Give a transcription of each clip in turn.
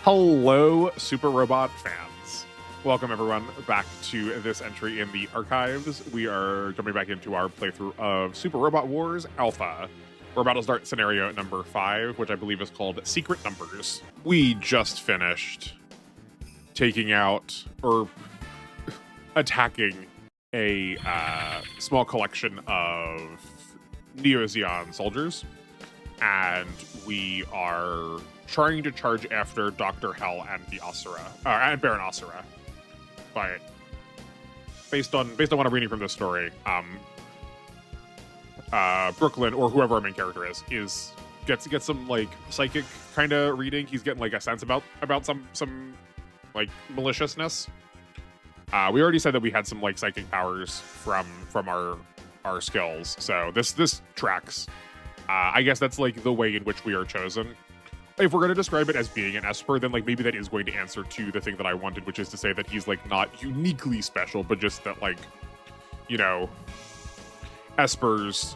Hello, Super Robot fans. Welcome, everyone, back to this entry in the archives. We are jumping back into our playthrough of Super Robot Wars Alpha. We're about to start scenario number 5, which I believe is called Secret Numbers. We just finished taking out, or attacking, a small collection of Neo Zeon soldiers, and we are trying to charge after Dr. Hell and the Asura, and Baron Asura. But based on what I'm reading from this story, Brooklyn, or whoever our main character is gets some like psychic kind of reading. He's getting like a sense about some like maliciousness. We already said that we had some like psychic powers from our skills, so this tracks. I guess that's like the way in which we are chosen. If we're going to describe it as being an Esper, then like maybe that is going to answer to the thing that I wanted, which is to say that he's like not uniquely special, but just that like, you know, Espers,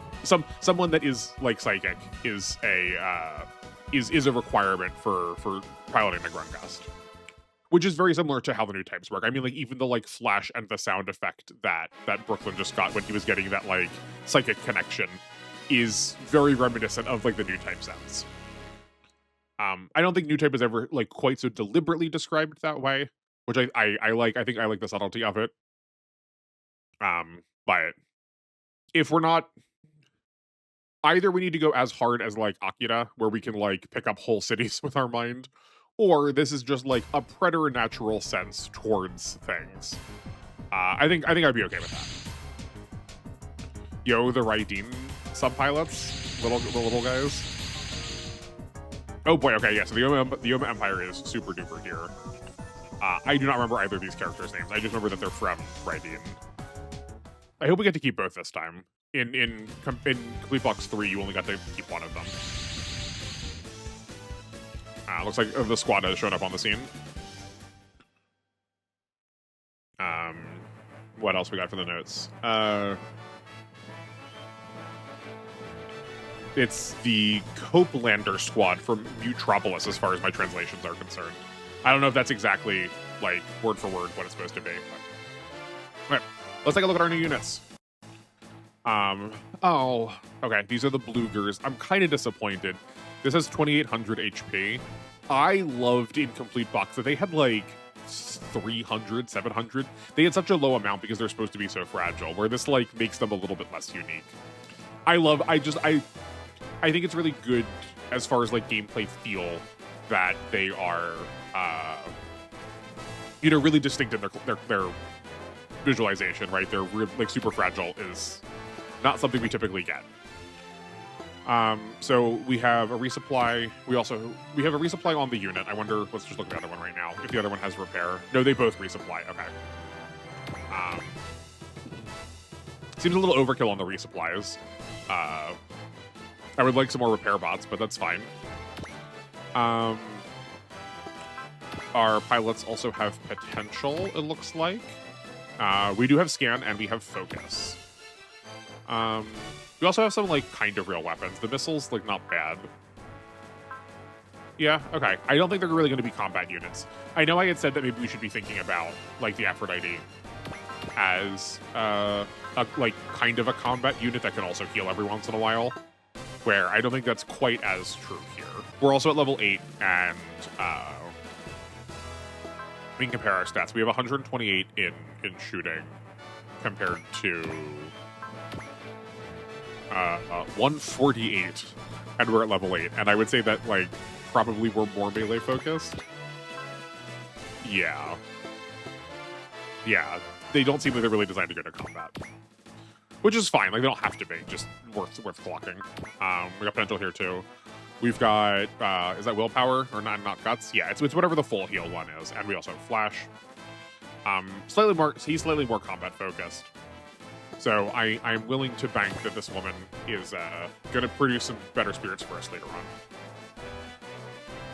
someone that is like psychic is a requirement for piloting the Grungust, which is very similar to how the new types work. I mean, like even the like flash and the sound effect that Brooklyn just got when he was getting that like psychic connection is very reminiscent of like the new type sounds. I don't think new type is ever like quite so deliberately described that way, which I like. I think I like the subtlety of it. But if we're not, either we need to go as hard as like Akira, where we can like pick up whole cities with our mind, or this is just like a preternatural sense towards things. I think I'd be okay with that. Yo, the Raideen subpilots, the little guys. Oh boy, okay, yeah, so the Yoma Empire is super duper here. I do not remember either of these characters' names. I just remember that they're from Raideen. I hope we get to keep both this time. In Complete Box 3, you only got to keep one of them. Looks like the squad has shown up on the scene. What else we got for the notes? It's the Copelander squad from Mutropolis, as far as my translations are concerned. I don't know if that's exactly, like, word for word what it's supposed to be. But... Okay, let's take a look at our new units. Oh, okay, these are the Blugers. I'm kind of disappointed. This has 2,800 HP. I loved in Complete Box that they had, like, 300, 700. They had such a low amount because they're supposed to be so fragile, where this, like, makes them a little bit less unique. I think it's really good as far as like gameplay feel that they are, you know, really distinct in their visualization, right? They're like super fragile is not something we typically get. So we have a resupply. We have a resupply on the unit. I wonder, let's just look at the other one right now. If the other one has repair. No, they both resupply. Okay. Seems a little overkill on the resupplies. I would like some more repair bots, but that's fine. Our pilots also have potential, it looks like. We do have scan and we have focus. We also have some like kind of real weapons. The missiles, like, not bad. Yeah, okay. I don't think they're really going to be combat units. I know I had said that maybe we should be thinking about like the Aphrodite as like kind of a combat unit that can also heal every once in a while, where I don't think that's quite as true here. We're also at level 8, and we can compare our stats. We have 128 in shooting compared to 148, and we're at level 8. And I would say that like probably we're more melee focused. Yeah, they don't seem like they're really designed to go to combat, which is fine. Like, they don't have to be, just worth clocking. We got potential here too. We've got is that willpower or not guts? Yeah, it's whatever the full heal one is, and we also have flash. He's slightly more combat focused. So I'm willing to bank that this woman is gonna produce some better spirits for us later on.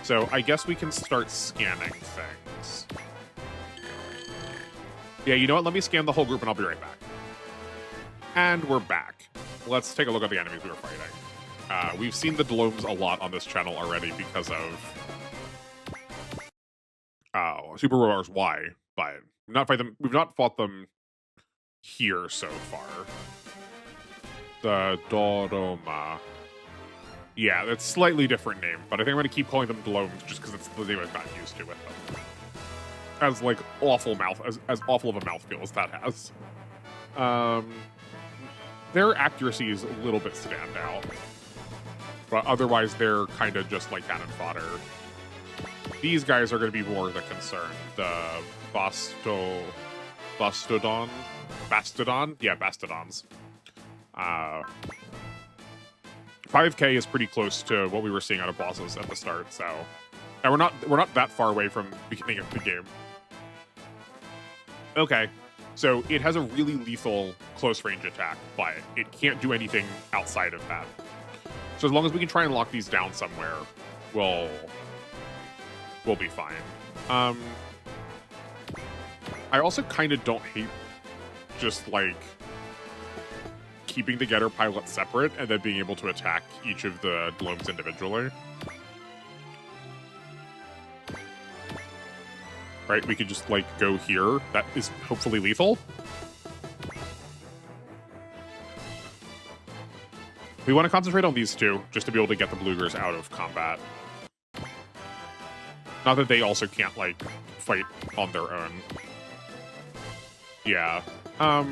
So I guess we can start scanning things. Yeah, you know what? Let me scan the whole group and I'll be right back. And we're back. Let's take a look at the enemies we were fighting. We've seen the Dolomes a lot on this channel already because of Oh, Super Warriors Y, but we've not fought them here so far. The Dodoma. Yeah, that's slightly different name, but I think I'm gonna keep calling them Gloams just because it's the name I've gotten used to with them. As like as awful of a mouthfeel as that has. Their accuracy is a little bit standout, but otherwise they're kind of just like cannon fodder. These guys are going to be more the concern. The Bastodon? Yeah, Bastodons. 5K is pretty close to what we were seeing out of bosses at the start, so... And we're not that far away from beginning of the game. Okay, so it has a really lethal close range attack, but it can't do anything outside of that. So as long as we can try and lock these down somewhere, we'll be fine. I also kind of don't hate just like keeping the getter pilot separate and then being able to attack each of the Gloams individually. Right, we could just like go here. That is hopefully lethal. We want to concentrate on these two just to be able to get the Bloogers out of combat. Not that they also can't like fight on their own. Yeah. I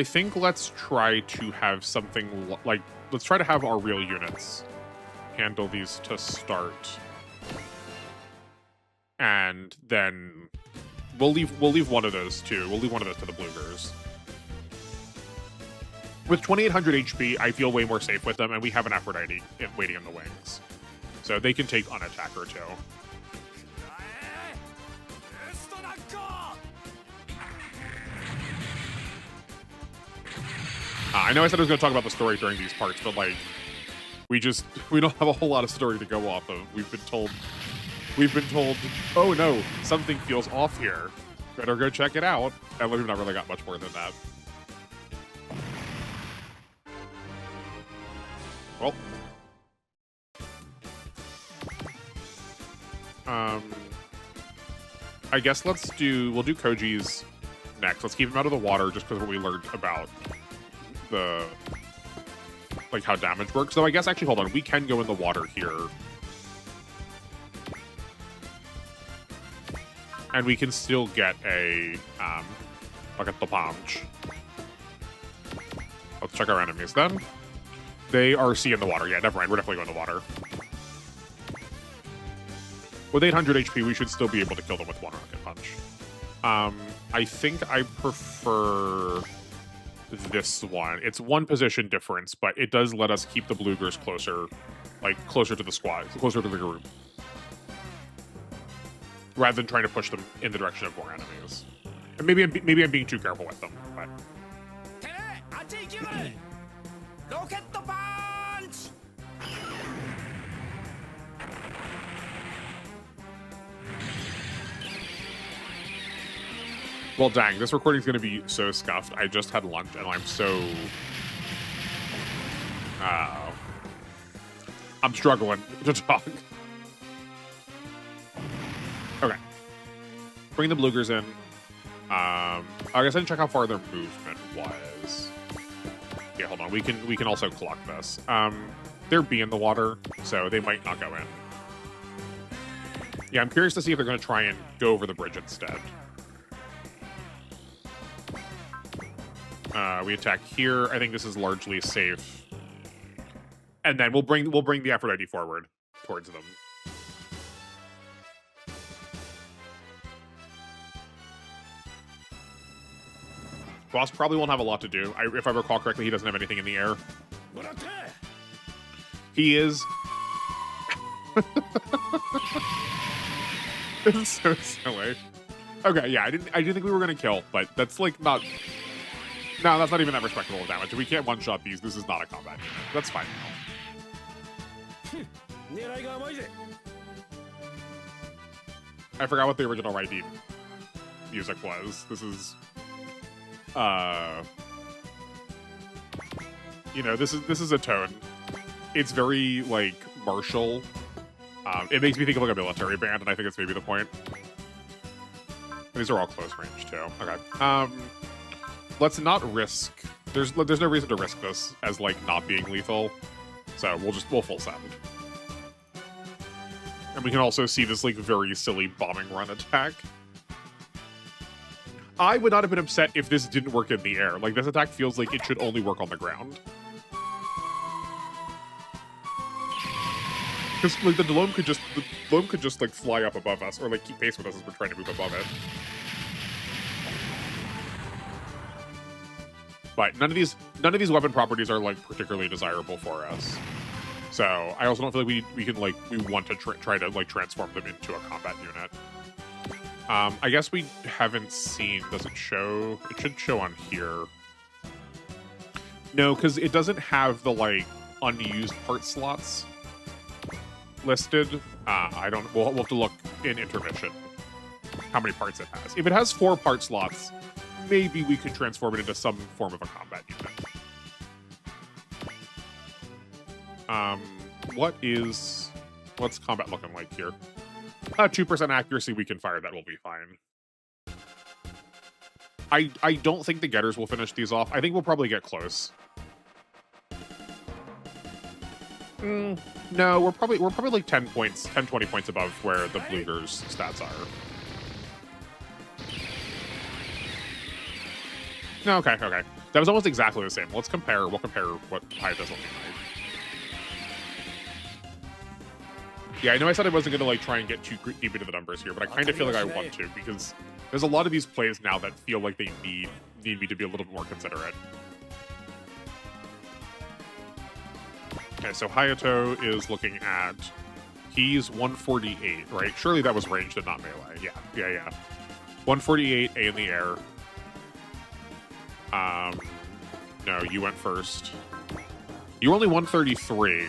think let's try to have something like, let's try to have our real units handle these to start. And then we'll leave one of those too. We'll leave one of those to the Bloogers. With 2800 HP, I feel way more safe with them, and we have an Aphrodite waiting in the wings. So they can take on attack or two. I know I said I was going to talk about the story during these parts, but like, we don't have a whole lot of story to go off of. We've been told, oh no, something feels off here. Better go check it out. And we've not really got much more than that. Well. I guess we'll do Koji's next. Let's keep him out of the water just because of what we learned about the, like, how damage works. So I guess, actually, hold on. We can go in the water here. And we can still get a punch. Let's check our enemies then. They are C in the water. Yeah, never mind. We're definitely going to water. With 800 HP, we should still be able to kill them with one rocket punch. I think I prefer this one. It's one position difference, but it does let us keep the Bloogers closer, like closer to the squad, closer to the group, rather than trying to push them in the direction of more enemies. And maybe I'm being too careful with them, but. Well, dang, this recording's going to be so scuffed. I just had lunch, and I'm so... I'm struggling to talk. Okay. Bring the Bloogers in. I guess I didn't check how far their movement was. Yeah, hold on. We can also clock this. They're B in the water, so they might not go in. Yeah, I'm curious to see if they're going to try and go over the bridge instead. We attack here. I think this is largely safe. And then we'll bring the Aphrodite forward towards them. Boss probably won't have a lot to do. If I recall correctly, he doesn't have anything in the air. He is... It's so silly. Okay, yeah, I didn't think we were gonna kill, but that's like not... No, that's not even that respectable of damage. If we can't one-shot these, this is not a combat unit. That's fine. I forgot what the original Raiden music was. This is... you know, this is a tone. It's very, like, martial It makes me think of like a military band, and I think it's maybe the point. These are all close range too. Okay. Let's not risk. There's no reason to risk this as like not being lethal. So we'll full send. And we can also see this like very silly bombing run attack. I would not have been upset if this didn't work in the air. Like this attack feels like it should only work on the ground. Because like the Delhomme could just like fly up above us or like keep pace with us as we're trying to move above it. But none of these weapon properties are like particularly desirable for us. So I also don't feel like we want to try to like transform them into a combat unit. I guess we haven't seen. Does it show? It should show on here. No, because it doesn't have the like unused part slots listed. I don't. We'll have to look in intermission how many parts it has. If it has 4 part slots, maybe we could transform it into some form of a combat unit. What's combat looking like here? 2% accuracy, we can fire. That will be fine. I don't think the getters will finish these off. I think we'll probably get close. No, we're probably like 10 points, 10, 20 points above where the Bluger's stats are. No, okay. That was almost exactly the same. Let's compare. We'll compare what Hayato's looking like. Yeah, I know I said I wasn't gonna like try and get too deep into the numbers here, but I kind of feel like I want to because there's a lot of these plays now that feel like they need me to be a little bit more considerate. Okay, so Hayato is looking at, he's 148, right? Surely that was ranged and not melee. Yeah. 148, A in the air. No, you went first. You were only 133.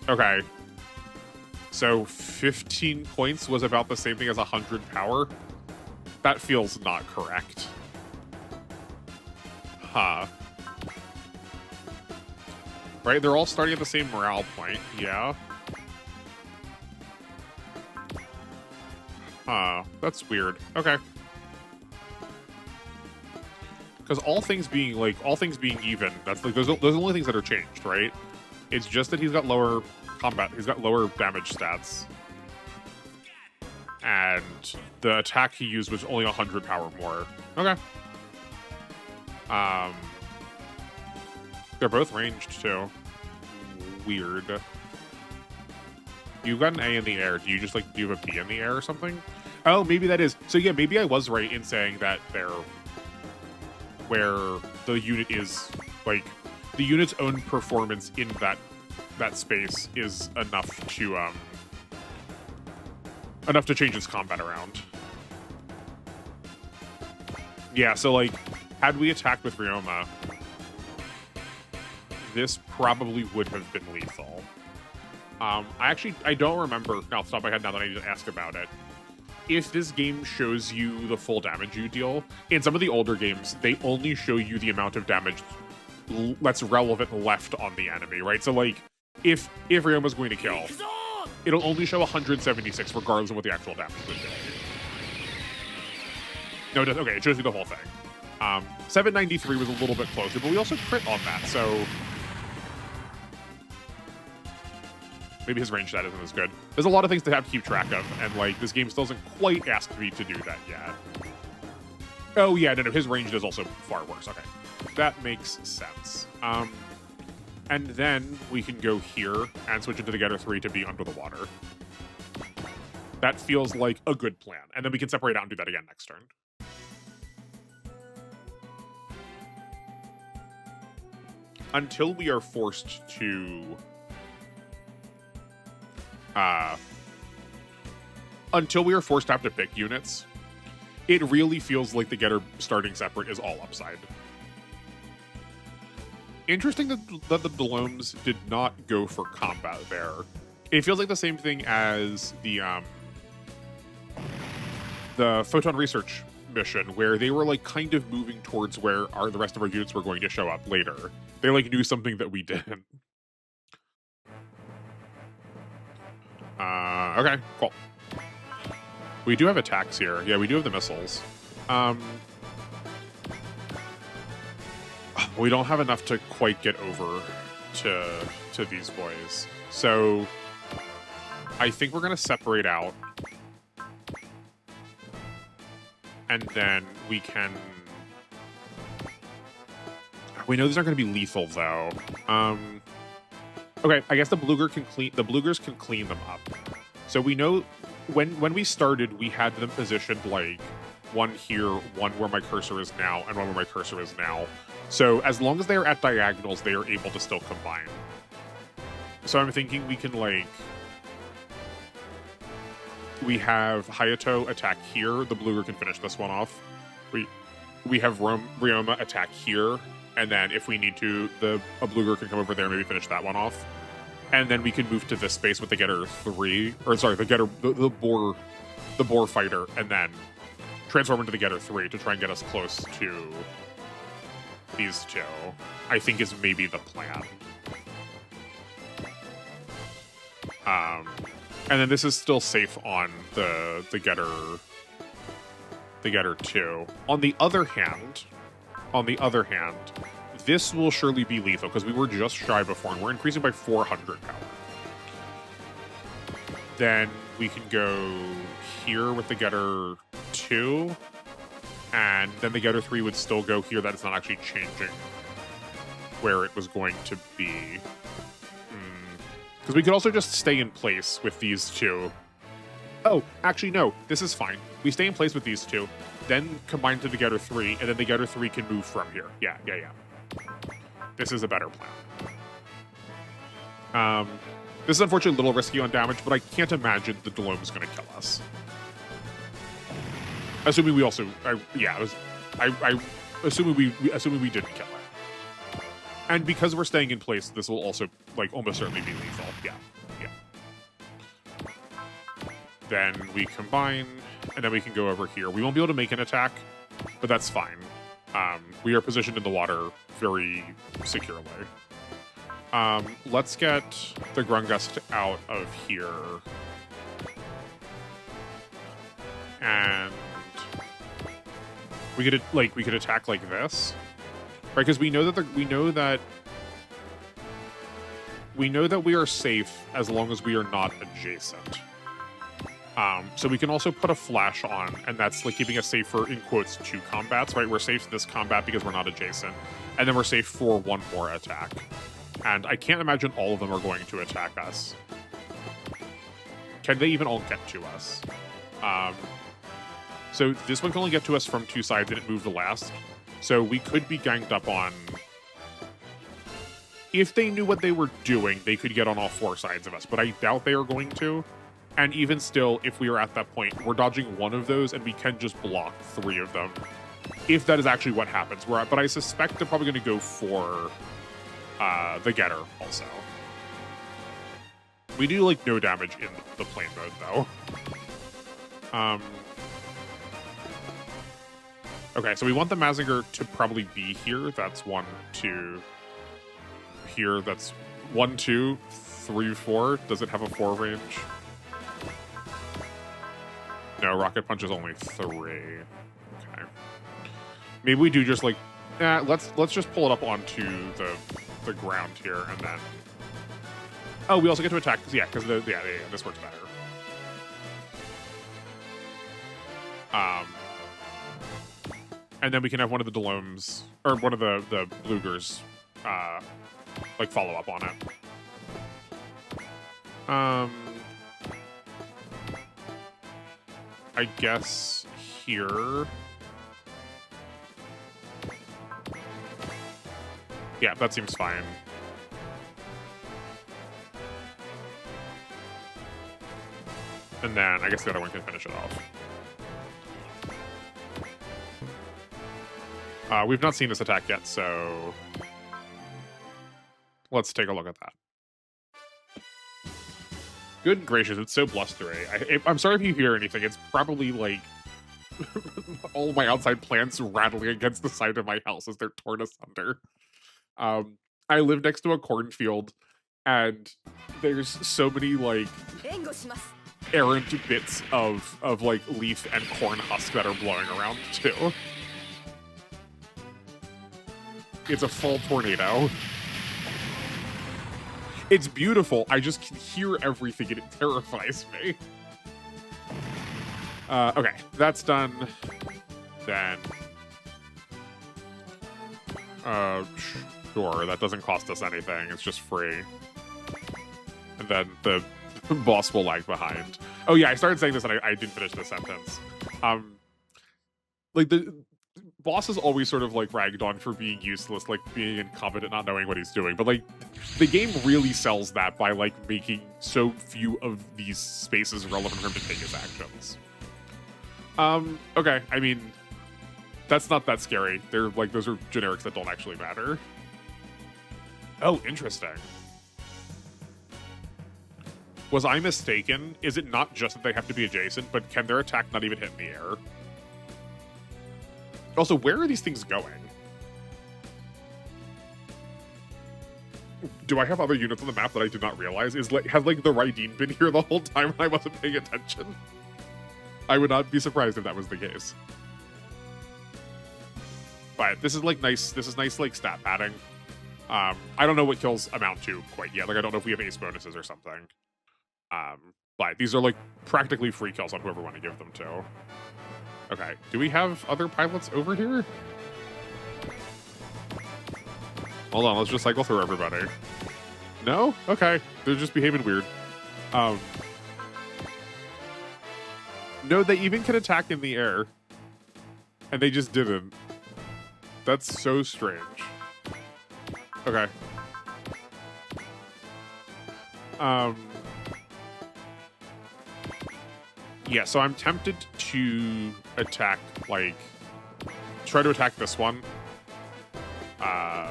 Okay. So 15 points was about the same thing as 100 power? That feels not correct. Huh. Right, they're all starting at the same morale point, yeah. Huh, that's weird. Okay. Because all things being even, that's like those are the only things that are changed, right? It's just that he's got lower combat, he's got lower damage stats. And the attack he used was only 100 power more. Okay. They're both ranged too. Weird. You got an A in the air. Do you just like do you have a B in the air or something? Oh, maybe that is. So yeah, maybe I was right in saying that they're where the unit is like the unit's own performance in that space is enough to change its combat around. Yeah, so like had we attacked with Ryoma, this probably would have been lethal. I don't remember off the top of my head now that I need to ask about it. If this game shows you the full damage you deal, in some of the older games, they only show you the amount of damage that's relevant left on the enemy, right? So like, if Ryoma's going to kill, it'll only show 176 regardless of what the actual damage would be. No, it doesn't. Okay, it shows you the whole thing. 793 was a little bit closer, but we also crit on that, so maybe his range stat isn't as good. There's a lot of things to have to keep track of, and like this game still doesn't quite ask me to do that yet. Oh yeah, no, his range is also far worse. Okay, that makes sense. And then we can go here and switch into the Getter 3 to be under the water. That feels like a good plan, and then we can separate out and do that again next turn. Until we are forced to have to pick units, it really feels like the Getter starting separate is all upside. Interesting that the Delhommes did not go for combat there. It feels like the same thing as the Photon Research mission, where they were like kind of moving towards where the rest of our units were going to show up later. They like knew something that we didn't. Okay, cool. We do have attacks here. Yeah, we do have the missiles. We don't have enough to quite get over to these boys. So I think we're gonna separate out. And then we can... We know these aren't going to be lethal, though. Okay, I guess the Bluegers can clean them up. So we know when we started, we had them positioned like one here, one where my cursor is now, and one where my cursor is now. So as long as they are at diagonals, they are able to still combine. So I'm thinking we can like... We have Hayato attack here. The Bluger can finish this one off. We have Ryoma attack here. And then if we need to, a Bluger can come over there and maybe finish that one off. And then we can move to this space with the Getter 3. Or sorry, the Boar Fighter. And then transform into the Getter 3 to try and get us close to these two. I think is maybe the plan. And then this is still safe on the Getter 2. On the other hand, this will surely be lethal because we were just shy before and we're increasing by 400 power. Then we can go here with the Getter 2, and then the Getter 3 would still go here. That is not actually changing where it was going to be. Because we could also just stay in place with these two. Oh, actually, no. This is fine. We stay in place with these two, then combine to the Getter 3, and then the Getter 3 can move from here. Yeah. This is a better plan. This is unfortunately a little risky on damage, but I can't imagine the Delhomme is going to kill us. Assuming we also... assuming we didn't kill it. And because we're staying in place, this will also, like, almost certainly be lethal. Yeah. Then we combine, and then we can go over here. We won't be able to make an attack, but that's fine. We are positioned in the water very securely. Let's get the Grungust out of here. And we could attack like this. Right, because we know that we are safe as long as we are not adjacent. So we can also put a flash on, and that's like keeping us safe for, in quotes, 2 combats, right? We're safe this combat because we're not adjacent, and then we're safe for 1 more attack. And I can't imagine all of them are going to attack us. Can they even all get to us? So this one can only get to us from 2 sides, and it moved the last. So we could be ganged up on... If they knew what they were doing, they could get on all 4 sides of us, but I doubt they are going to. And even still, if we are at that point, we're dodging 1 of those, and we can just block 3 of them. If that is actually what happens. But I suspect they're probably going to go for the Getter also. We do, like, no damage in the plane mode, though. Okay, so we want the Mazinger to probably be here. That's 1, 2. Here, that's 1, 2, 3, 4. Does it have a 4 range? No, Rocket Punch is only 3. Okay. Maybe we do just like, let's just pull it up onto the ground here and then. Oh, we also get to attack because this works better. And then we can have one of the Delhommes, or one of the Blugers, like, follow up on it. I guess here... Yeah, that seems fine. And then I guess the other one can finish it off. We've not seen this attack yet, so let's take a look at that. Good gracious, it's so blustery. I'm sorry if you hear anything. It's probably like all my outside plants rattling against the side of my house as they're torn asunder. I live next to a cornfield, and there's so many like errant bits of like leaf and corn husk that are blowing around too. It's a full tornado. It's beautiful. I just can hear everything and it terrifies me. Okay, that's done. Then, sure, that doesn't cost us anything. It's just free. And then the boss will lag behind. Oh yeah, I started saying this and I didn't finish the sentence. Like the boss is always sort of like ragged on for being useless, like being incompetent, not knowing what he's doing. But like the game really sells that by like making so few of these spaces relevant for him to take his actions. Okay, I mean, that's not that scary. They're like, those are generics that don't actually matter. Oh, interesting. Was I mistaken? Is it not just that they have to be adjacent, but can their attack not even hit in the air? Also, where are these things going? Do I have other units on the map that I did not realize? Has like the Raideen been here the whole time and I wasn't paying attention? I would not be surprised if that was the case. But this is like nice. This is nice like stat padding. I don't know what kills amount to quite yet. Like I don't know if we have ace bonuses or something. But these are like practically free kills on whoever we want to give them to. Okay, do we have other pilots over here? Hold on, let's just cycle through everybody. No? Okay, they're just behaving weird. No, they even can attack in the air. And they just didn't. That's so strange. Okay. Yeah, so I'm tempted to attack, like, try to attack this one.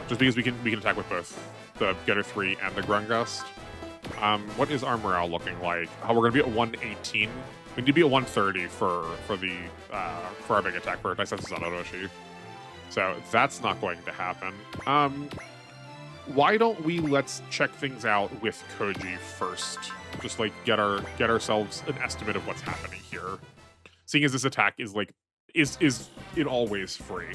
Just because we can attack with both the Getter 3 and the Grungust. What is our morale looking like? Oh, we're gonna be at 118. We need to be at 130 for our big attack for Daisetsu's on Orochi. So that's not going to happen. Why don't we let's check things out with Koji first? Just like get ourselves an estimate of what's happening here. Seeing as this attack is like is in all ways free.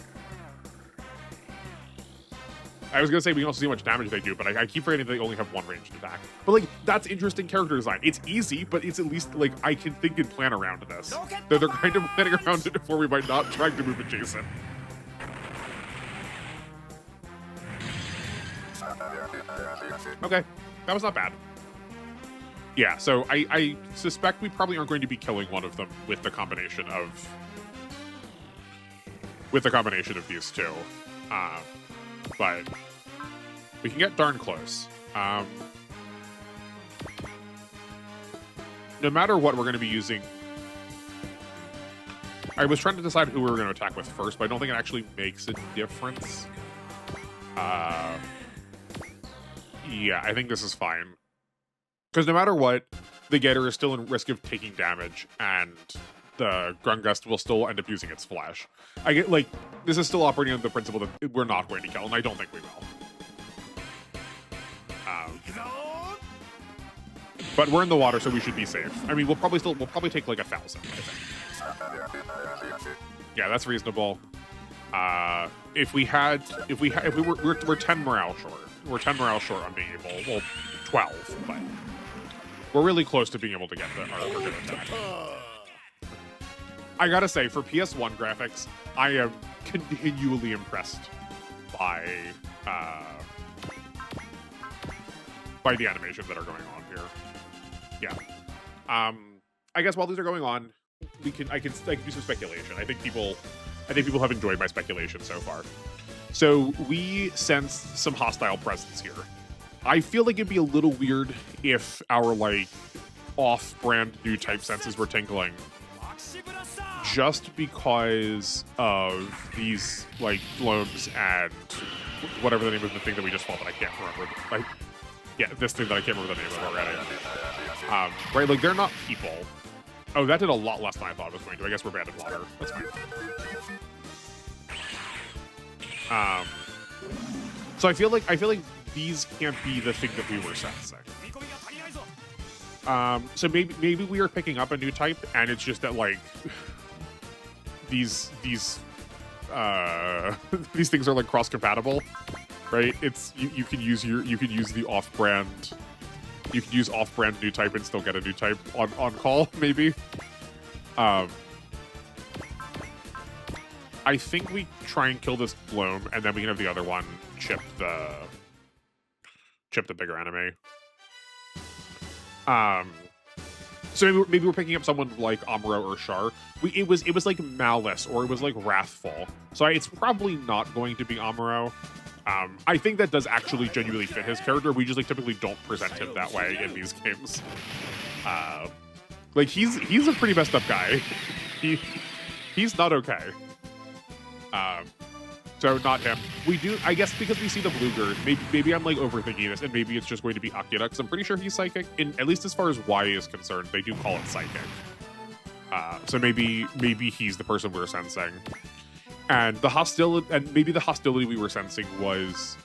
I was gonna say we can also see how much damage they do, but I keep forgetting they only have one ranged attack. But like that's interesting character design. It's easy, but it's at least like I can think and plan around this. They're kind of planning around it before we might not trying to move adjacent. Okay, that was not bad. Yeah, so I suspect we probably aren't going to be killing one of them with the combination of these two. But we can get darn close. No matter what, we're going to be using... I was trying to decide who we were going to attack with first, but I don't think it actually makes a difference. Yeah, I think this is fine. Because no matter what, the Getter is still in risk of taking damage, and the Grungust will still end up using its flesh. I get, like, this is still operating on the principle that we're not going to kill, and I don't think we will. But we're in the water, so we should be safe. I mean, we'll probably take like 1,000, I think. Yeah, that's reasonable. We're 10 morale short. We're 10 morale short on being able, well, 12, but we're really close to being able to get our good attack. I gotta say, for PS1 graphics, I am continually impressed by the animations that are going on here. Yeah. I guess while these are going on, I can do some speculation. I think people have enjoyed my speculation so far. So we sense some hostile presence here. I feel like it'd be a little weird if our like off-brand new type senses were tingling, just because of these like globes and whatever the name of the thing that we just fought that I can't remember. Like, yeah, this thing that I can't remember the name of already. Right, like they're not people. Oh, that did a lot less than I thought it was going to. I guess we're bad at water. That's fine. So I feel like these can't be the thing that we were sensing. So maybe we are picking up a new type, and it's just that like these these things are like cross compatible, right? It's you can use the off-brand. You can use off-brand new type and still get a new type on call, maybe. I think we try and kill this Bloom, and then we can have the other one chip the bigger enemy. So maybe we're picking up someone like Amuro or Char. It was like Malice or it was like Wrathful. So it's probably not going to be Amuro. I think that does actually genuinely fit his character. We just like typically don't present him that way in these games. Like he's a pretty messed up guy. He's not okay. So not him. We do, I guess, because we see the Bluger. Maybe I'm like overthinking this, and maybe it's just going to be Akira, because I'm pretty sure he's psychic. At least as far as Y is concerned, they do call it psychic. So maybe he's the person we're sensing. And the hostility, and maybe the hostility we were sensing was,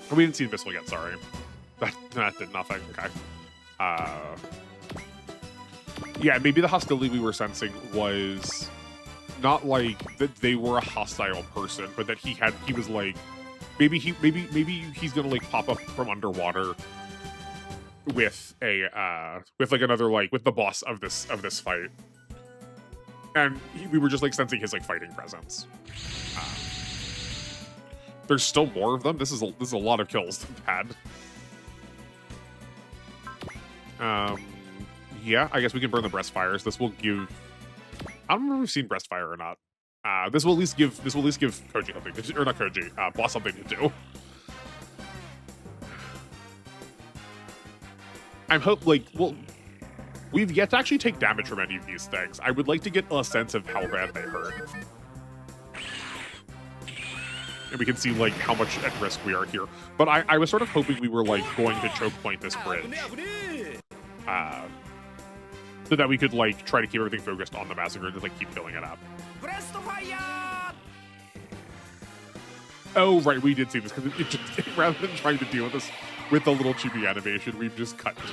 we didn't see Abyssal yet. Sorry, that did nothing. Okay. Yeah, maybe the hostility we were sensing was not like that they were a hostile person, but that he was like, maybe he's gonna like pop up from underwater with a with like another like with the boss of this fight, and we were just like sensing his like fighting presence. There's still more of them. This is a lot of kills to have had. Yeah, I guess we can burn the breast fires. This will give. I don't remember if we've seen breast fire or not. This will at least give Koji something to do, or not Koji, boss something to do. I'm we've yet to actually take damage from any of these things. I would like to get a sense of how bad they hurt. And we can see like how much at risk we are here. But I was sort of hoping we were like going to choke point this bridge. So that we could like try to keep everything focused on the massacre and just like keep filling it up. Oh right, we did see this because it just, rather than trying to deal with this with the little chibi animation, we've just cut to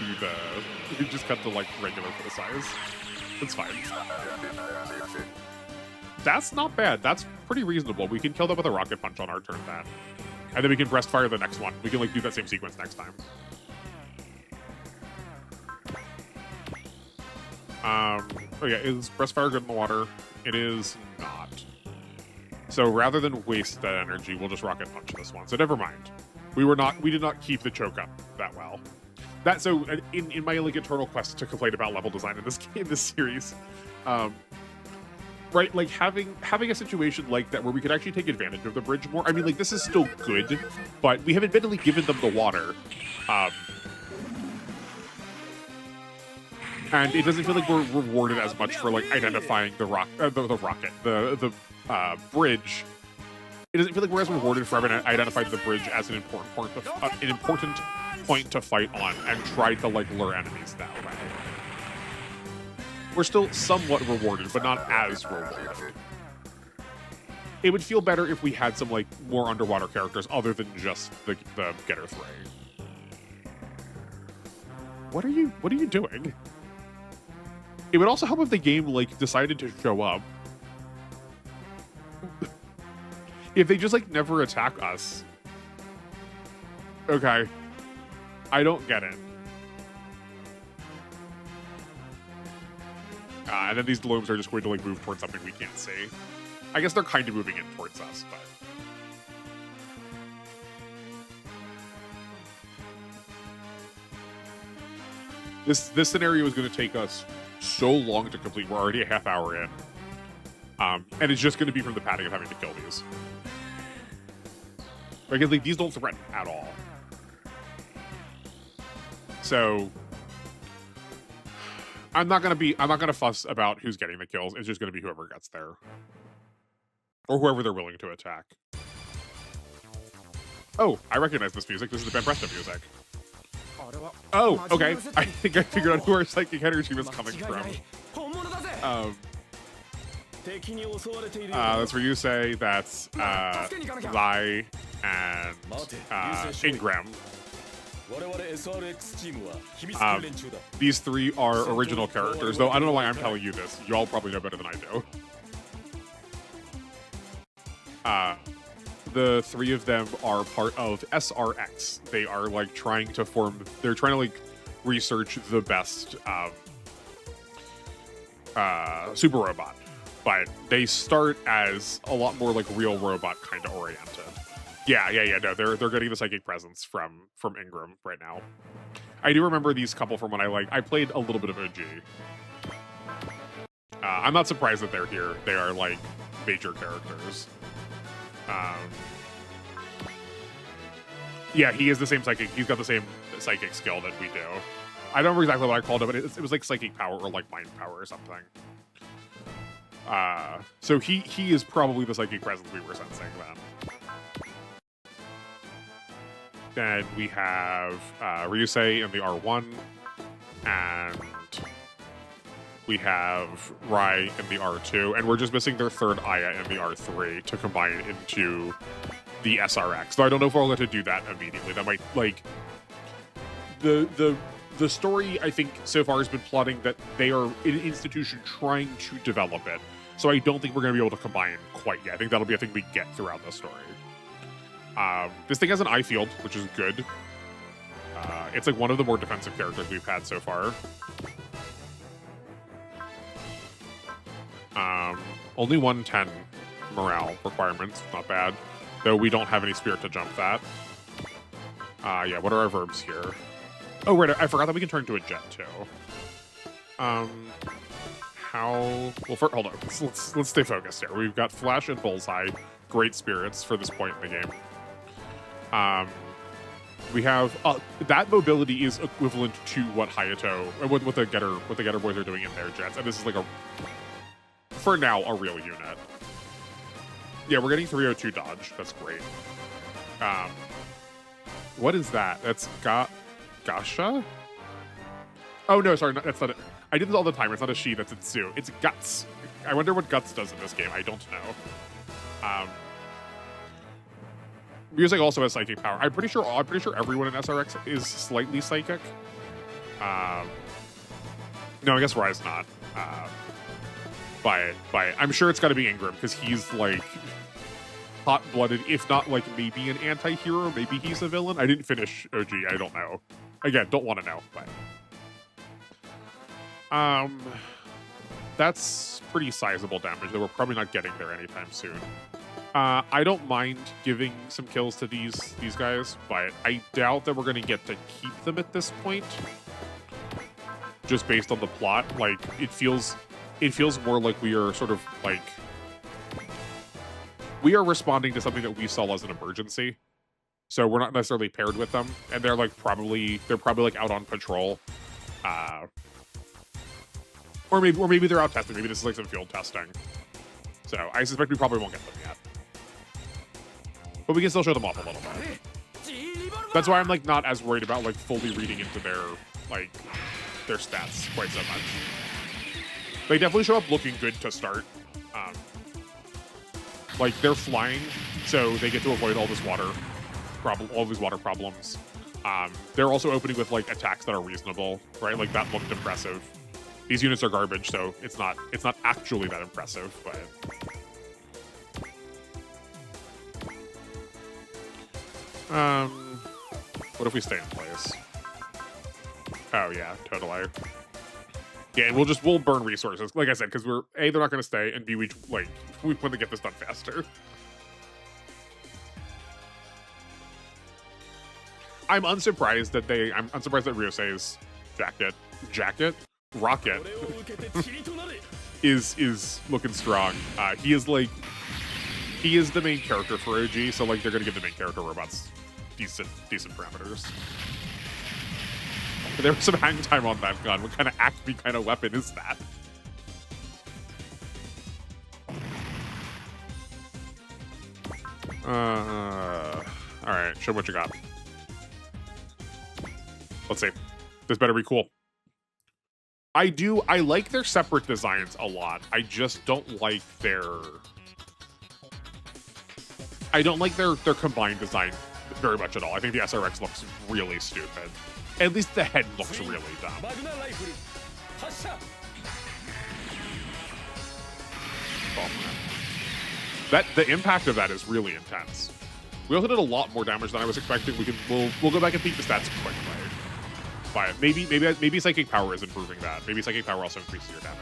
like regular for the size. It's fine. That's not bad. That's pretty reasonable. We can kill them with a rocket punch on our turn then, and then we can breast fire the next one. We can like do that same sequence next time. Oh yeah, is breast fire good in the water? It is not. So rather than waste that energy, we'll just rocket punch this one. So never mind. We did not keep the choke up that well. So in my like eternal quest to complain about level design in this series, right, like having a situation like that where we could actually take advantage of the bridge more. I mean, like this is still good, but we have admittedly given them the water. And it doesn't feel like we're rewarded as much for like identifying the bridge. It doesn't feel like we're as rewarded for having identified the bridge as an important point to fight on and try to like lure enemies that way. We're still somewhat rewarded, but not as rewarded. It would feel better if we had some like more underwater characters other than just the Getter Thray. What are you doing? It would also help if the game like decided to show up. If they just like never attack us. Okay. I don't get it. And then these globes are just going to like move towards something we can't see. I guess they're kind of moving in towards us, but. This scenario is going to take us so long to complete. We're already a half hour in. And it's just going to be from the padding of having to kill these. Because like, these don't threaten at all. So I'm not gonna fuss about who's getting the kills. It's just gonna be whoever gets there. Or whoever they're willing to attack. Oh, I recognize this music. This is the Banpresto music. Oh, okay. I think I figured out who our psychic energy was coming from. That's where you say that's Lai and Ingram. These three are original characters, though I don't know why I'm telling you this. You all probably know better than I do. The three of them are part of SRX. They are like trying to like research the best super robot, but they start as a lot more like real robot kind of oriented. Yeah. No, they're getting the psychic presence from Ingram right now. I do remember these couple from when I played a little bit of OG. I'm not surprised that they're here. They are like major characters. Yeah, he is the same psychic. He's got the same psychic skill that we do. I don't remember exactly what I called it, but it was like psychic power or like mind power or something. So he is probably the psychic presence we were sensing then. Then we have Ryusei in the R1, and we have Rai in the R2, and we're just missing their third Aya in the R3 to combine it into the SRX. So I don't know if we'll get to do that immediately. That might, like, the story, I think, so far has been plotting that they are an institution trying to develop it. So I don't think we're going to be able to combine quite yet. I think that'll be a thing we get throughout the story. This thing has an eye field, which is good. It's like one of the more defensive characters we've had so far. Only 110 morale requirements, not bad. Though we don't have any spirit to jump that. Yeah, what are our verbs here? Oh, right, I forgot that we can turn into a jet, too. Well, hold on. Let's stay focused here. We've got Flash and Bullseye, great spirits for this point in the game. We have that mobility is equivalent to what Hayato, what the Getter boys are doing in their jets, and this is like for now, a real unit. Yeah, we're getting 302 dodge. That's great. What is that? That's Gasha? Oh no, sorry, that's not it. I do this all the time. It's not a she, that's Itsu. It's Guts. I wonder what Guts does in this game. I don't know. Music also has psychic power. I'm pretty sure everyone in SRX is slightly psychic. No, I guess Rai's not. By it. I'm sure it's got to be Ingram because he's like hot-blooded, if not like maybe an anti-hero. Maybe he's a villain. I didn't finish OG. I don't know. Again, don't want to know. But that's pretty sizable damage that we're probably not getting there anytime soon. I don't mind giving some kills to these guys, but I doubt that we're going to get to keep them at this point. Just based on the plot, like it feels more like we are sort of like we are responding to something that we saw as an emergency. So we're not necessarily paired with them, and they're probably like out on patrol, or maybe they're out testing. Maybe this is like some field testing. So I suspect we probably won't get them yet, but we can still show them off a little bit. That's why I'm like not as worried about like fully reading into their stats quite so much. They definitely show up looking good to start. Like they're flying, so they get to avoid all this water problems. They're also opening with like attacks that are reasonable, right? Like that looked impressive. These units are garbage, so it's not actually that impressive, but what if we stay in place? Oh yeah, totally. Yeah, and we'll burn resources, like I said, because we're A, they're not going to stay, and B, we want to get this done faster. I'm unsurprised that Ryusei's rocket is looking strong. He is the main character for OG, so like they're gonna give the main character robots decent parameters. But there was some hang time on that gun. What kind of acme kind of weapon is that? All right, show what you got. Let's see. This better be cool. I like their separate designs a lot. I just don't like their their combined design very much at all. I think the SRX looks really stupid. At least the head looks really dumb. Oh, the impact of that is really intense. We also did a lot more damage than I was expecting. We'll go back and peek the stats quickly. But maybe Psychic Power is improving that. Maybe Psychic Power also increases your damage.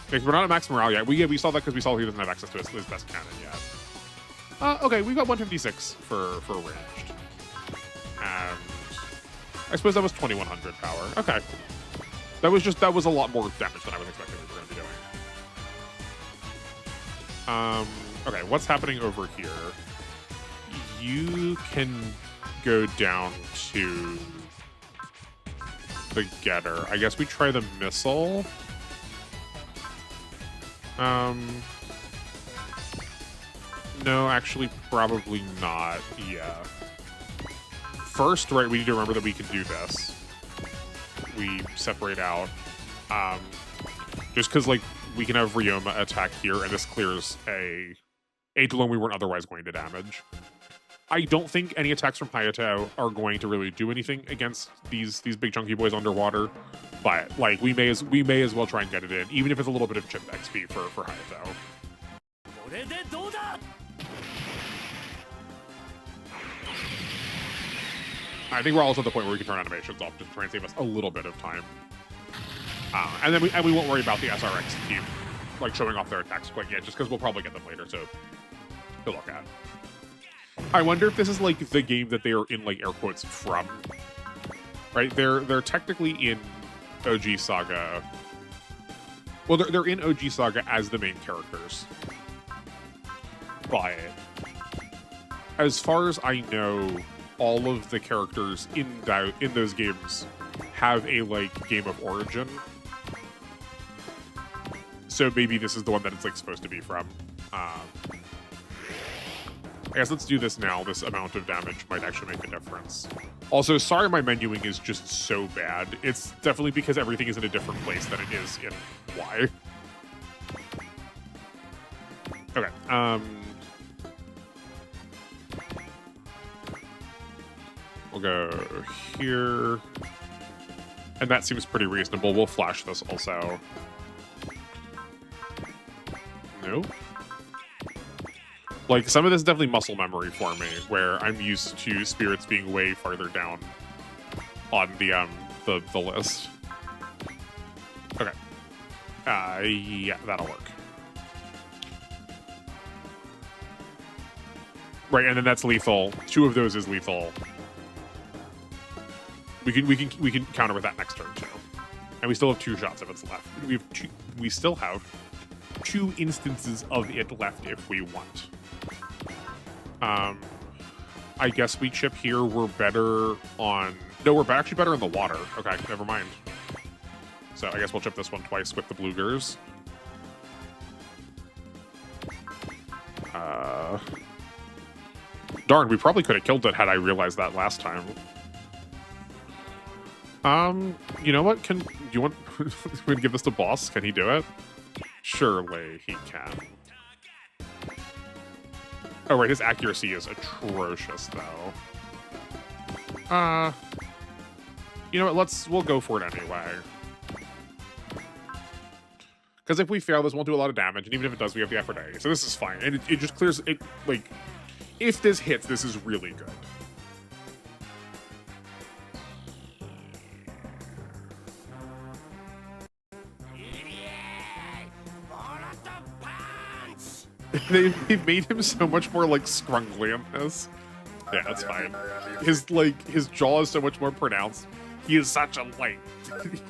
Because we're not at max morale yet. We saw that because we saw he doesn't have access to his best cannon yet. Okay, we've got 156 for ranged. And I suppose that was 2100 power. Okay. That was a lot more damage than I was expecting we were going to be doing. Okay, what's happening over here? You can go down to the getter. I guess we try the missile. No, actually, probably not. Yeah. First, right, we need to remember that we can do this. We separate out. Just because, like, we can have Ryoma attack here, and this clears a Eidolon we weren't otherwise going to damage. I don't think any attacks from Hayato are going to really do anything against these big chunky boys underwater, but like we may as well try and get it in, even if it's a little bit of chip XP for Hayato. I think we're also at the point where we can turn animations off just to try and save us a little bit of time, and then we won't worry about the SRX team like showing off their attacks quite yet, just because we'll probably get them later. So to look at. I wonder if this is like the game that they are in like air quotes from. Right? They're technically in OG Saga. Well, they're in OG Saga as the main characters. But as far as I know, all of the characters in those games have a like game of origin. So maybe this is the one that it's like supposed to be from. I guess let's do this now. This amount of damage might actually make a difference. Also, sorry my menuing is just so bad. It's definitely because everything is in a different place than it is in Y. Okay, we'll go here. And that seems pretty reasonable. We'll flash this also. Nope. Like, some of this is definitely muscle memory for me, where I'm used to spirits being way farther down on the list. Okay. Yeah, that'll work. Right, and then that's lethal. 2 of those is lethal. We can counter with that next turn too. And we still have 2 shots of its left. We still have 2 instances of it left if we want. I guess we chip here. We're better on... No, we're actually better in the water. Okay, never mind. So I guess we'll chip this one twice with the Bloogers. Darn, we probably could have killed it had I realized that last time. You know what? Do you want to give this to Boss? Can he do it? Surely he can. Oh, right, his accuracy is atrocious, though. You know what, we'll go for it anyway. Because if we fail, this won't do a lot of damage, and even if it does, we have the Aphrodite. So this is fine, and it just clears it, like, if this hits, this is really good. They've made him so much more like scrungly in this. Yeah, that's fine. His jaw is so much more pronounced. He is such a like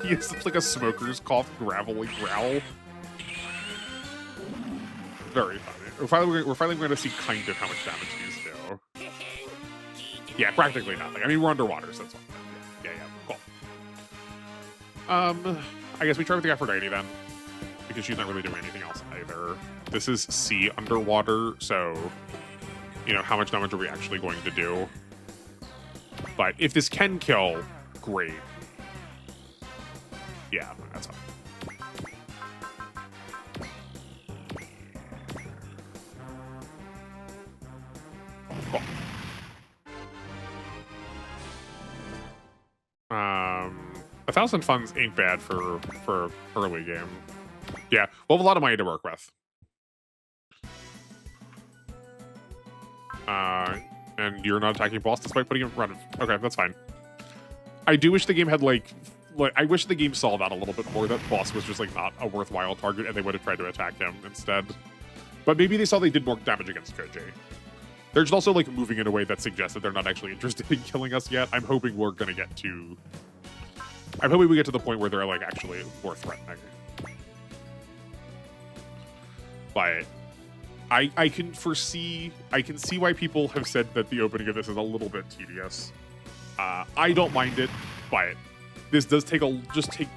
he is such like a smoker's cough gravelly growl. Very funny. We're finally going to see kind of how much damage these do. Yeah, practically nothing. I mean, we're underwater, so that's fine. Yeah, cool. I guess we try with the Aphrodite then, because she's not really doing anything else either. This is sea underwater, so you know, how much damage are we actually going to do? But if this can kill, great. Yeah, that's fine. Cool. 1,000 funds ain't bad for early game. Yeah, we'll have a lot of money to work with. And you're not attacking boss despite putting him in front of. Okay, that's fine. I do wish the game had like I wish the game saw that a little bit more. That boss was just like not a worthwhile target, and they would have tried to attack him instead. But maybe they saw they did more damage against Koji. They're just also like moving in a way that suggests that they're not actually interested in killing us yet. I'm hoping we're gonna get to. I'm hoping we get to the point where they're like actually more threatening. But I can see why people have said that the opening of this is a little bit tedious. I don't mind it, but this does take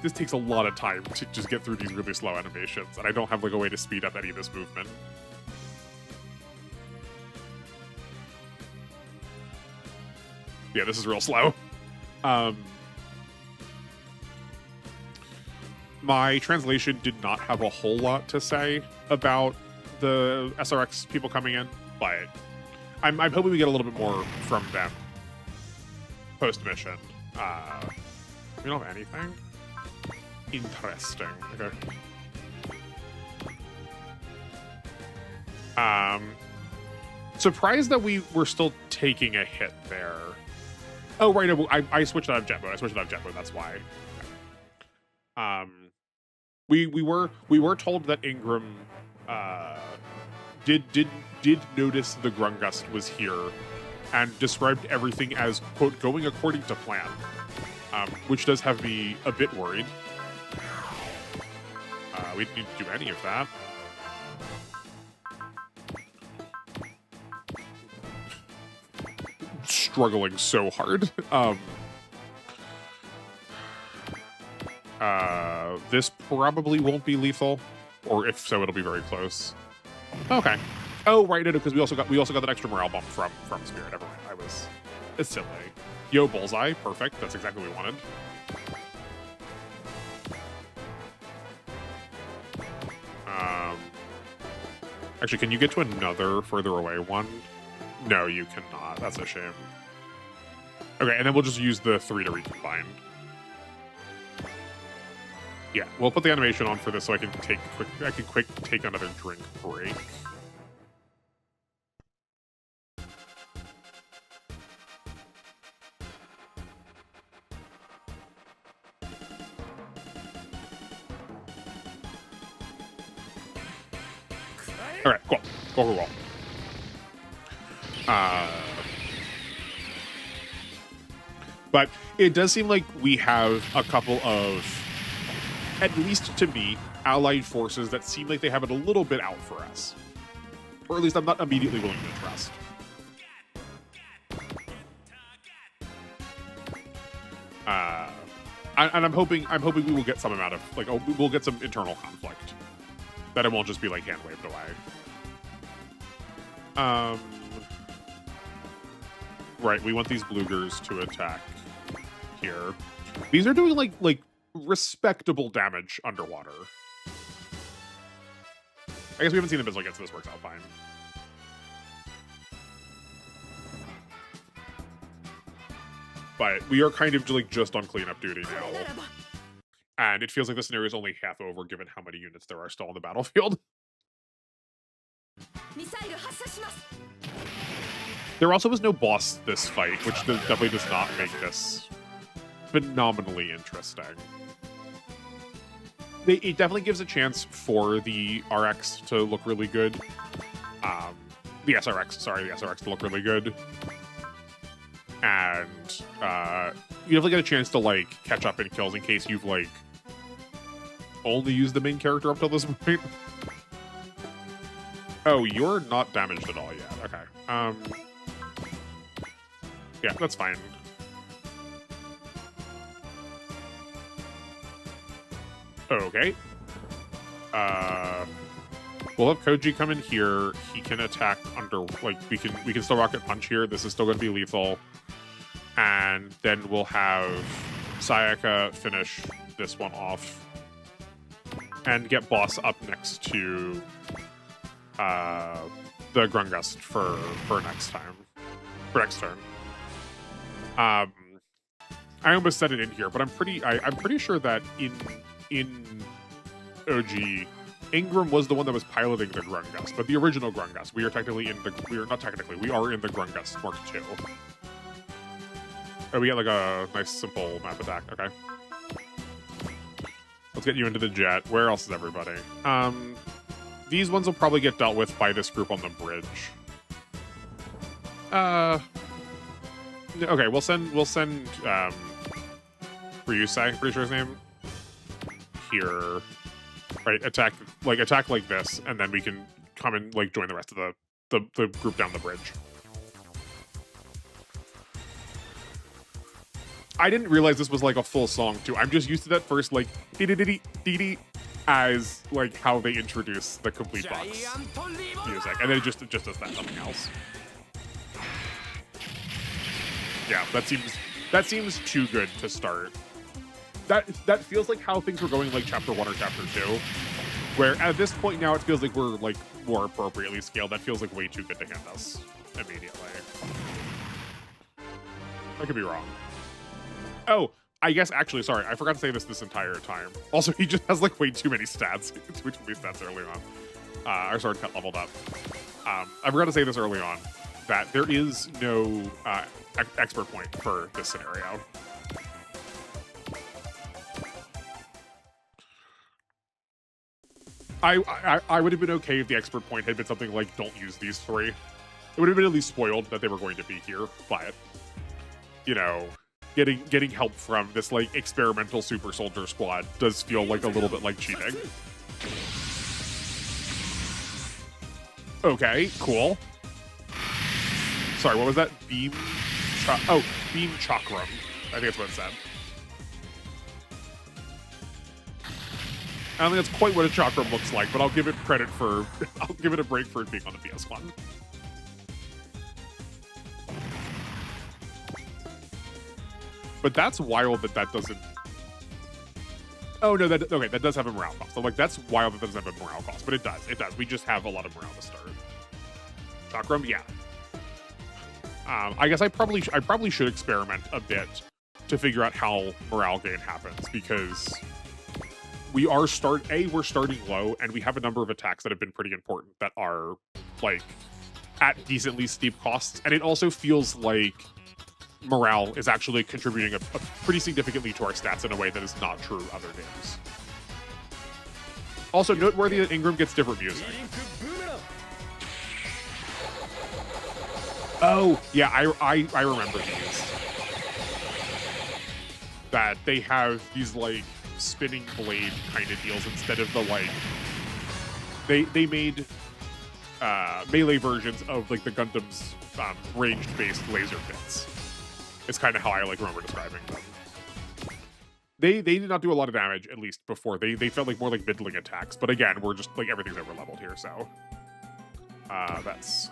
this takes a lot of time to just get through these really slow animations, and I don't have like a way to speed up any of this movement. Yeah, this is real slow. My translation did not have a whole lot to say about the SRX people coming in, but I'm hoping we get a little bit more from them post-mission. We don't have anything? Interesting. Okay. Surprised that we were still taking a hit there. Oh, right. I switched out of jet mode. That's why. We were told that Ingram did notice the Grungust was here and described everything as, quote, going according to plan, which does have me a bit worried. We didn't do any of that. Struggling so hard. This probably won't be lethal, or if so, it'll be very close. Okay. Oh, right, because we also got that extra morale bump from Spirit. Never mind. It's silly. Yo, bullseye, perfect. That's exactly what we wanted. Actually, can you get to another further away one? No, you cannot. That's a shame. Okay, and then we'll just use the 3 to recombine. Yeah, we'll put the animation on for this so I can take another drink break. All right, cool. Go for wall. But it does seem like we have a couple of, at least to me, allied forces that seem like they have it a little bit out for us. Or at least I'm not immediately willing to trust. And I'm hoping we will get some amount of, like, we'll get some internal conflict. That it won't just be, like, hand-waved away. Right, we want these Bloogers to attack here. These are doing, like respectable damage underwater. I guess we haven't seen Abyssal yet, so this works out fine. But we are kind of like just on cleanup duty now. And it feels like the scenario is only half over given how many units there are still on the battlefield. There also was no boss this fight, which definitely does not make this phenomenally interesting. It definitely gives a chance for the RX to look really good. The SRX to look really good. And you definitely get a chance to, like, catch up in kills in case you've, like, only used the main character up till this point. Oh, you're not damaged at all yet. Okay. Yeah, that's fine. Okay. We'll have Koji come in here. He can attack under, like, we can still Rocket Punch here. This is still going to be lethal. And then we'll have Sayaka finish this one off and get boss up next to the Grungust for next time, for next turn. I almost said it in here, but I'm pretty sure that in OG, Ingram was the one that was piloting the Grungust, but the original Grungust. We are in the Grungust Mark II. Oh, we get like a nice simple map attack. Okay. Let's get you into the jet. Where else is everybody? These ones will probably get dealt with by this group on the bridge. Okay, we'll send Ryusei, pretty sure his name. Here. Right, attack like this, and then we can come and like join the rest of the group down the bridge. I didn't realize this was like a full song too. I'm just used to that first like dee as like how they introduce the complete box music, and then it just does that, nothing else. Yeah, that seems too good to start. That feels like how things were going like chapter 1 or chapter 2, where at this point now it feels like we're like more appropriately scaled. That feels like way too good to hand us immediately. I could be wrong. Oh, I guess actually, sorry, I forgot to say this entire time. Also, he just has like way too many stats, too many stats early on. Our sword cut leveled up. I forgot to say this early on, that there is no expert point for this scenario. I would have been okay if the expert point had been something like, don't use these three. It would have been at least spoiled that they were going to be here, but, you know, getting help from this, like, experimental super soldier squad does feel like a little bit like cheating. Okay, cool. Sorry, what was that? Beam Chakram. I think that's what it said. I don't think that's quite what a chakram looks like, but I'll give it credit for, I'll give it a break for it being on the PS1. But that's wild that doesn't... Oh, no, okay, that does have a morale cost. So, like, that's wild that doesn't have a morale cost, but it does. We just have a lot of morale to start. Chakram, yeah. I guess I probably should experiment a bit to figure out how morale gain happens, because... we're starting low, and we have a number of attacks that have been pretty important that are, like, at decently steep costs. And it also feels like morale is actually contributing a pretty significantly to our stats in a way that is not true other games. Also noteworthy that Ingram gets different music. Oh, yeah, I remember these. That they have these, like, spinning blade kind of deals instead of the, like, they made melee versions of, like, the Gundam's ranged based laser bits. It's kind of how I, like, remember describing them. They did not do a lot of damage, at least before. They felt like more like middling attacks, but again, we're just, like, everything's over leveled here, so that's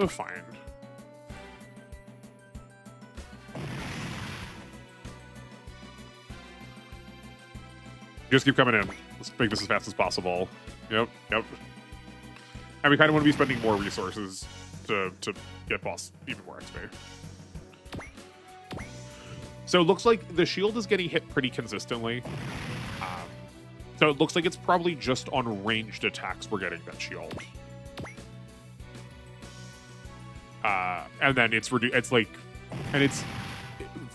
fine. Just keep coming in. Let's make this as fast as possible. Yep. And we kind of want to be spending more resources to get boss even more XP. So it looks like the shield is getting hit pretty consistently. So it looks like it's probably just on ranged attacks we're getting that shield. And then it's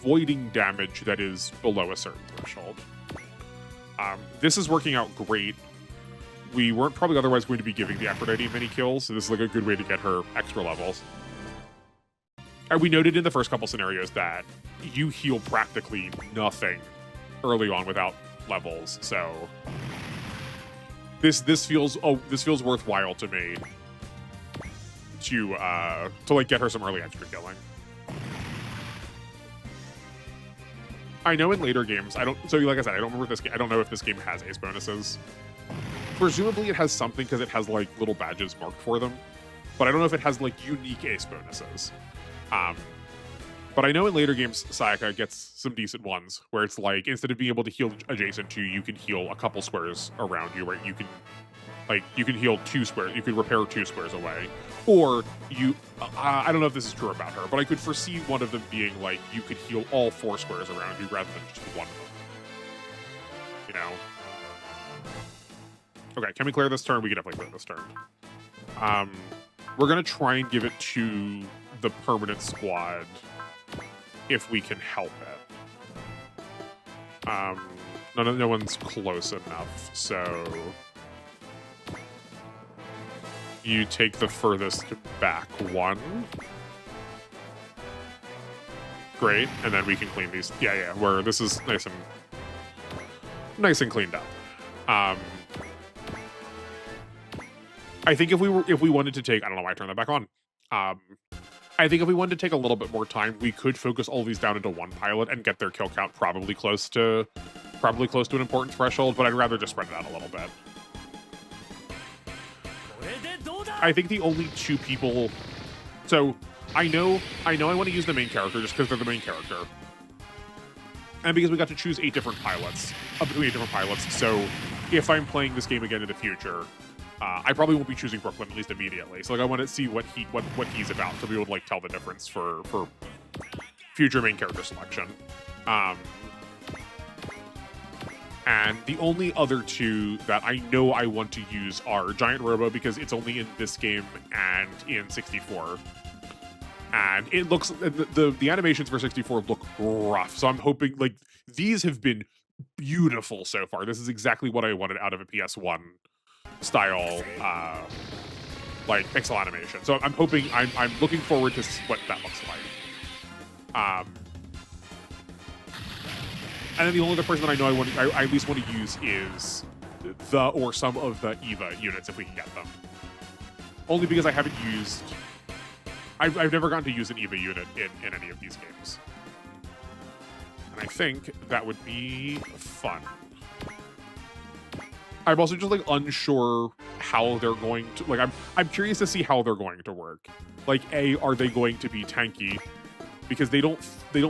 voiding damage that is below a certain threshold. This is working out great. We weren't probably otherwise going to be giving the Aphrodite many kills, so this is like a good way to get her extra levels. And we noted in the first couple scenarios that you heal practically nothing early on without levels, so this feels worthwhile to me to like get her some early extra killing. I know in later games, like I said, I don't remember this game. I don't know if this game has ace bonuses. presumably it has something because it has like little badges marked for them, but I don't know if it has like unique ace bonuses. But I know in later games, Sayaka gets some decent ones where it's like instead of being able to heal adjacent to you, you can heal a couple squares around you, right? You can heal 2 squares, you can repair 2 squares away. Or you, I don't know if this is true about her, but I could foresee one of them being like you could heal all 4 squares around you rather than just one of them. You know? Okay, can we clear this turn? We can definitely clear this turn. We're gonna try and give it to the permanent squad if we can help it. No one's close enough, so you take the furthest back 1. Great, and then we can clean these. Yeah, where this is nice and cleaned up. I think if we wanted to take, I don't know why I turned that back on. I think if we wanted to take a little bit more time, we could focus all these down into one pilot and get their kill count probably close to an important threshold, but I'd rather just spread it out a little bit. I think the only 2 people, so I know I want to use the main character just because they're the main character. And because we got to choose 8 different pilots, between 8 different pilots, so if I'm playing this game again in the future, I probably won't be choosing Brooklyn, at least immediately. So like I want to see what he's about to be able to like tell the difference for future main character selection. And the only other 2 that I know I want to use are Giant Robo because it's only in this game and in 64. And it looks the animations for 64 look rough. So I'm hoping like these have been beautiful so far. This is exactly what I wanted out of a PS1 style like pixel animation. So I'm hoping I'm looking forward to what that looks like. And then the only other person that I know I at least want to use is some of the EVA units if we can get them. Only because I haven't used I've never gotten to use an EVA unit in any of these games. And I think that would be fun. I'm also just like unsure how they're going to like I'm curious to see how they're going to work. Like are they going to be tanky? Because they don't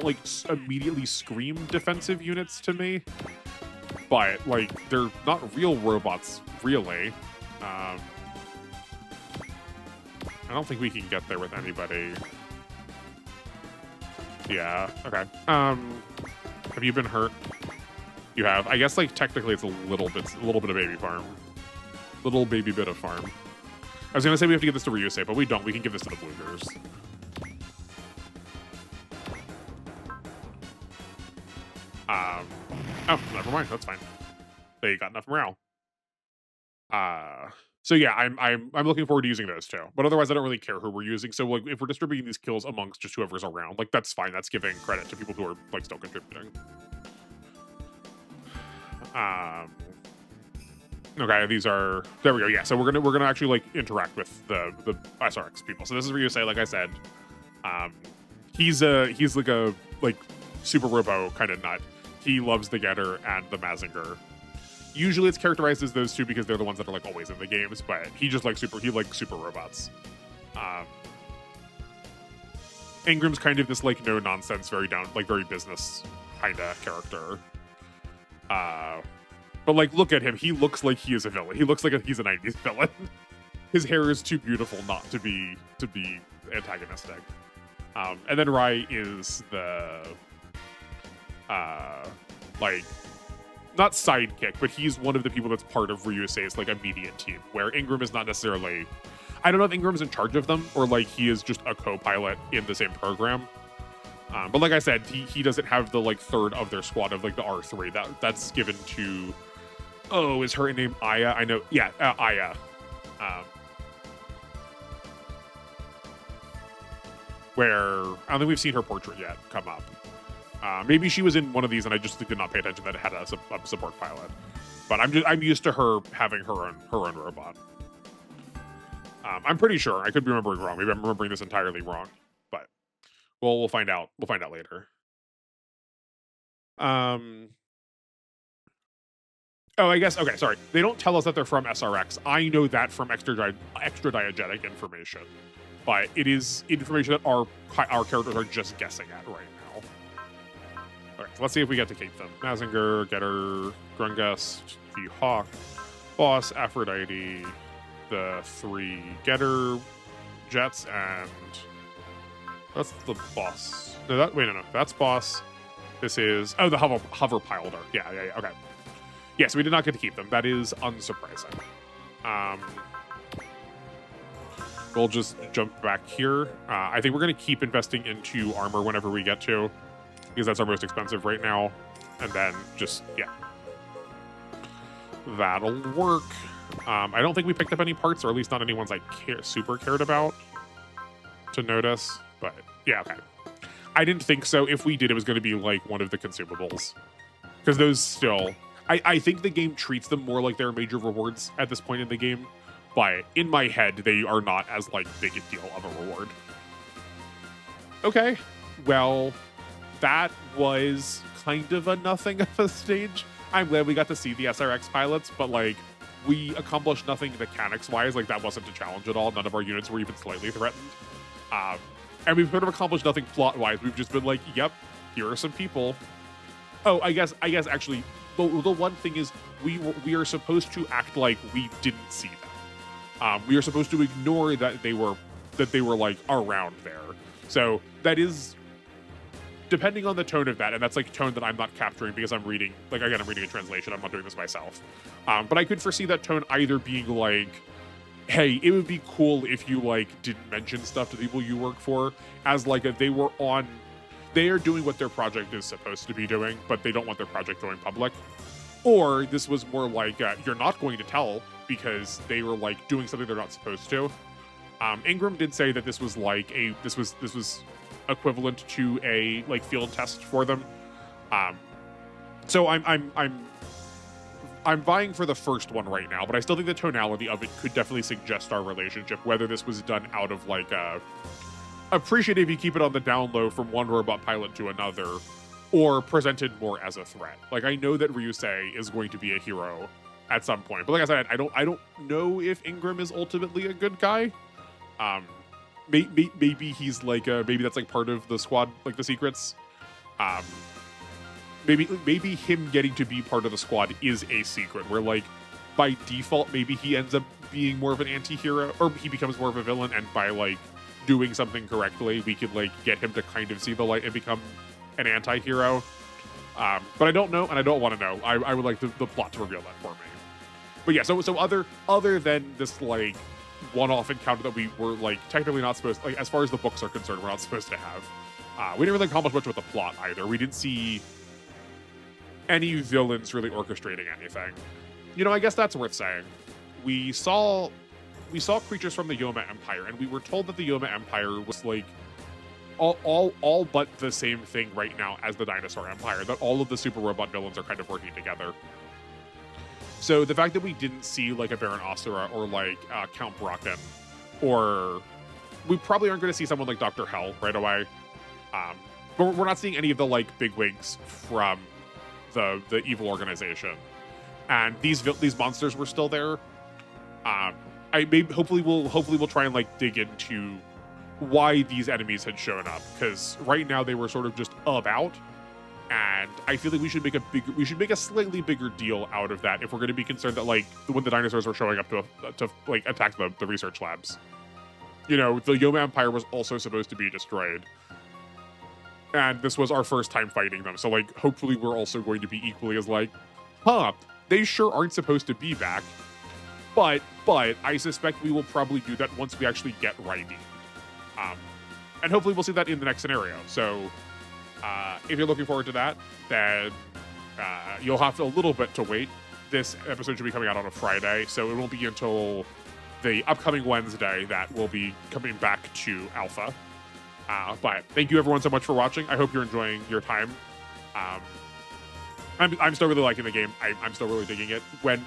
like immediately scream defensive units to me. But like they're not real robots really. I don't think we can get there with anybody. Yeah, okay. Have you been hurt? You have. I guess like technically it's a little bit of baby farm. Little baby bit of farm. I was gonna say we have to give this to Ryusei, but we don't. We can give this to the Bloogers. Oh, never mind. That's fine. They got enough morale. So yeah, I'm looking forward to using those too. But otherwise, I don't really care who we're using. So like, if we're distributing these kills amongst just whoever's around, like that's fine. That's giving credit to people who are like still contributing. Okay, these are there we go. Yeah, so we're gonna actually like interact with the SRX people. So this is Ryusei, like I said. He's like a super robo kind of nut. He loves the Getter and the Mazinger. Usually it's characterized as those 2 because they're the ones that are like always in the games, but he just likes super robots. Ingram's kind of this like no nonsense, very business kind of character. But like look at him, he looks like he is a villain. He looks like he's a 90s villain. His hair is too beautiful not to be antagonistic. And then Rai is the like not sidekick, but he's one of the people that's part of Ryusei's like immediate team, where Ingram is not necessarily, I don't know if Ingram's in charge of them or like he is just a co-pilot in the same program. But like I said, he doesn't have the like third of their squad of like the R3 that's given to, oh, is her name Aya? I know, yeah, Aya. Where I don't think we've seen her portrait yet come up. Maybe she was in one of these and I just did not pay attention that it had a support pilot. But I'm used to her having her own robot. I'm pretty sure. I could be remembering wrong. Maybe I'm remembering this entirely wrong. But we'll find out. We'll find out later. Oh, I guess, okay, sorry. They don't tell us that they're from SRX. I know that from extra diegetic information. But it is information that our characters are just guessing at right now. All right, so let's see if we get to keep them. Mazinger, Getter, Grungust, the Hawk, Boss, Aphrodite, the 3 Getter Jets, and that's the Boss. No, no, that's Boss. This is, oh, the hover Pilder. Yeah, okay. Yeah, so we did not get to keep them. That is unsurprising. We'll just jump back here. I think we're going to keep investing into armor whenever we get to, because that's our most expensive right now. And then just, yeah. That'll work. I don't think we picked up any parts, or at least not any ones I super cared about to notice. But, yeah, okay. I didn't think so. If we did, it was going to be like one of the consumables. Because those still... I think the game treats them more like they're major rewards at this point in the game. But in my head, they are not as, like, big a deal of a reward. Okay. Well, that was kind of a nothing of a stage. I'm glad we got to see the SRX pilots, but, like, we accomplished nothing mechanics-wise. Like, that wasn't a challenge at all. None of our units were even slightly threatened. And we've sort of accomplished nothing plot-wise. We've just been like, yep, here are some people. Oh, I guess actually, the one thing is we are supposed to act like we didn't see them. We are supposed to ignore that they were like around there. So that is, depending on the tone of that, and that's like tone that I'm not capturing because I'm reading, like, again, I'm reading a translation. I'm not doing this myself. But I could foresee that tone either being like, hey, it would be cool if you, like, didn't mention stuff to the people you work for, as like they are doing what their project is supposed to be doing, but they don't want their project going public. Or this was more like, you're not going to tell because they were, like, doing something they're not supposed to. Ingram did say that this was like this was equivalent to a, like, field test for them. So I'm vying for the first one right now, but I still think the tonality of it could definitely suggest our relationship, whether this was done out of, like, appreciate if you keep it on the down low from one robot pilot to another, or presented more as a threat. Like, I know that Ryusei is going to be a hero at some point, but like I said, I don't know if Ingram is ultimately a good guy. Maybe he's like maybe that's like part of the squad, like the secrets. Maybe him getting to be part of the squad is a secret where, like, by default maybe he ends up being more of an anti-hero, or he becomes more of a villain, and by, like, doing something correctly we could, like, get him to kind of see the light and become an anti-hero. But I don't know, and I don't want to know. I would like the plot to reveal that for me. But yeah, so other than this, like, one-off encounter that we were, like, technically not supposed, like, as far as the books are concerned, we're not supposed to have. We didn't really accomplish much with the plot either. We didn't see any villains really orchestrating anything. You know, I guess that's worth saying. We saw creatures from the Yoma Empire, and we were told that the Yoma Empire was, like, all but the same thing right now as the Dinosaur Empire, that all of the super robot villains are kind of working together. So the fact that we didn't see, like, a Baron Asura or, like, Count Brocken, or we probably aren't going to see someone like Dr. Hell right away. But we're not seeing any of the, like, bigwigs from the evil organization, and these monsters were still there. Hopefully we'll try and, like, dig into why these enemies had shown up, because right now they were sort of just about, and I feel like we should make a slightly bigger deal out of that if we're going to be concerned that, like, when the dinosaurs were showing up to like attack the research labs. You know, the Yoma Empire was also supposed to be destroyed, and this was our first time fighting them. So, like, hopefully we're also going to be equally as, like, they sure aren't supposed to be back. But I suspect we will probably do that once we actually get Raiden. And hopefully we'll see that in the next scenario. So, if you're looking forward to that, then you'll have a little bit to wait. This episode should be coming out on a Friday, so it won't be until the upcoming Wednesday that we'll be coming back to Alpha. But thank you everyone so much for watching. I hope you're enjoying your time. I'm still really liking the game. I'm still really digging it.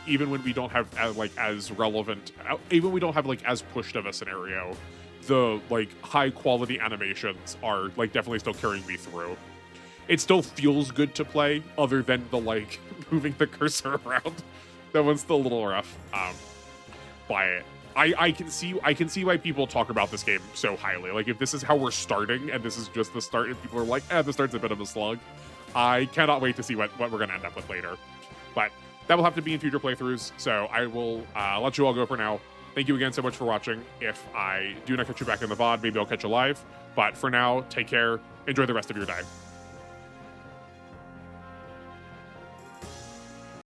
Even when we don't have as relevant, even when we don't have, like, as pushed of a scenario, the, like, high quality animations are, like, definitely still carrying me through. it still feels good to play, other than the like moving the cursor around. That one's still a little rough. But I can see why people talk about this game so highly. Like, if this is how we're starting and this is just the start, and people are like, the start's a bit of a slug, I cannot wait to see what we're gonna end up with later. But that will have to be in future playthroughs, so I will let you all go for now. Thank you again so much for watching. If I do not catch you back in the VOD, maybe I'll catch you live. But for now, take care. Enjoy the rest of your day.